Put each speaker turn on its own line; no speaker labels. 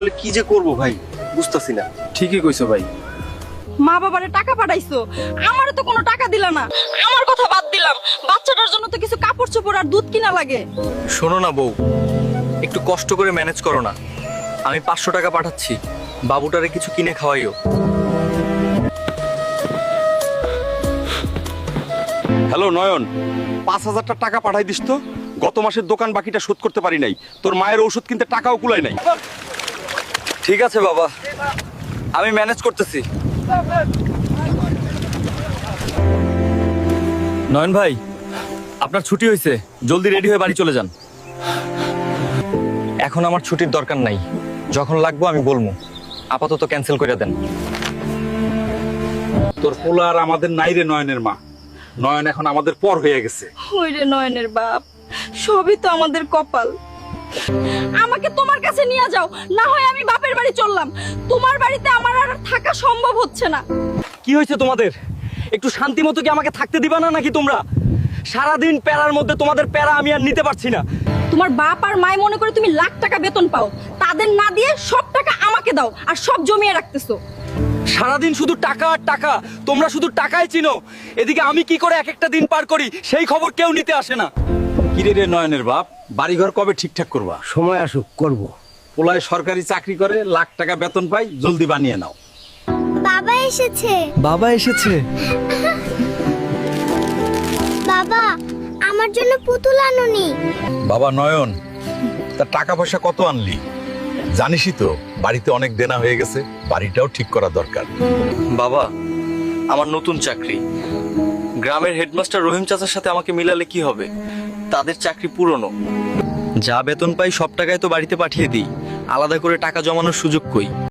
কি যে করব ভাই বুঝতাছি না।
ঠিকই কইছো ভাই।
মা বাবারে টাকা পাঠাইছো, আমারে তো কোনো টাকা দিলা না। আমার কথা বাদ দিলাম, বাচ্চাটার জন্য তো কিছু কাপড় চোপড় আর দুধ কিনা লাগে।
শোনো না বউ, একটু কষ্ট করে ম্যানেজ করো না। আমি 500 টাকা পাঠাচ্ছি, বাবুটারে কিছু কিনে খাওয়াইও।
হ্যালো নয়ন, 5,000 টাকা পাঠাই দিস তো। গত মাসের দোকান বাকিটা শোধ করতে পারি নাই, তোর মায়ের ওষুধ কিনতে টাকাও কুলায় নাই।
ঠিক আছে বাবা, আমি ম্যানেজ করতেছি। নয়ন ভাই, আপনার ছুটি হয়েছে, জলদি রেডি হয়ে বাড়ি চলে যান। এখন আমার ছুটির দরকার নাই, যখন লাগবো আমি বলবো। আপাতত ক্যান্সেল করে দেন।
তোর পোলা আর আমাদের নাই রে নয়নের মা। নয়ন এখন আমাদের পর হয়ে গেছে।
ওই রে নয়নের বাপ, সবই তো আমাদের কপাল। আমাকে তোমার কাছে নিয়ে যাও, না হয় আমি বাপের বাড়ি চললাম। তোমার বাড়িতে আমার আর থাকা সম্ভব হচ্ছে না।
কি হয়েছে তোমাদের? একটু শান্তি মতো কি আমাকে থাকতে দিবা না নাকি তোমরা? সারাদিন প্যারার মধ্যে তোমাদের প্যারা আমি আর নিতে পারছি না।
তোমার বাপ আর মাই মনে করে তুমি লাখ টাকা বেতন পাও, তাদের না দিয়ে সব টাকা আমাকে দাও আর সব জমিয়ে রাখতেছো।
সারাদিন শুধু টাকা আর টাকা, তোমরা শুধু টাকাই চিনো। এদিকে আমি কি করে এক একটা দিন পার করি সেই খবর কেউ নিতে আসে না।
কিরে রে নয়নের বাপ, বাড়িঘর কবে ঠিকঠাক করবা?
সময় আসুক করব।
পোলায় সরকারি চাকরি করে, লাখ টাকা বেতন পাই, জলদি বানিয়ে নাও।
বাবা এসেছে।
বাবা এসেছে?
বাবা, আমার জন্য পুতুল আনুনি।
বাবা নয়ন, তা টাকা পয়সা কত আনলি? জানিসই তো বাড়িতে অনেক দেনা হয়ে গেছে, বাড়িটাও ঠিক করা দরকার।
বাবা, আমার নতুন চাকরি। গ্রামের হেডমাস্টার রহিম চাচার সাথে আমাকে মিলালে কি হবে? তাদের চাকরি পুরনো। যা বেতন পাই সব টাকায় তো বাড়িতে পাঠিয়ে দিই, আলাদা করে টাকা জমানোর সুযোগ কই?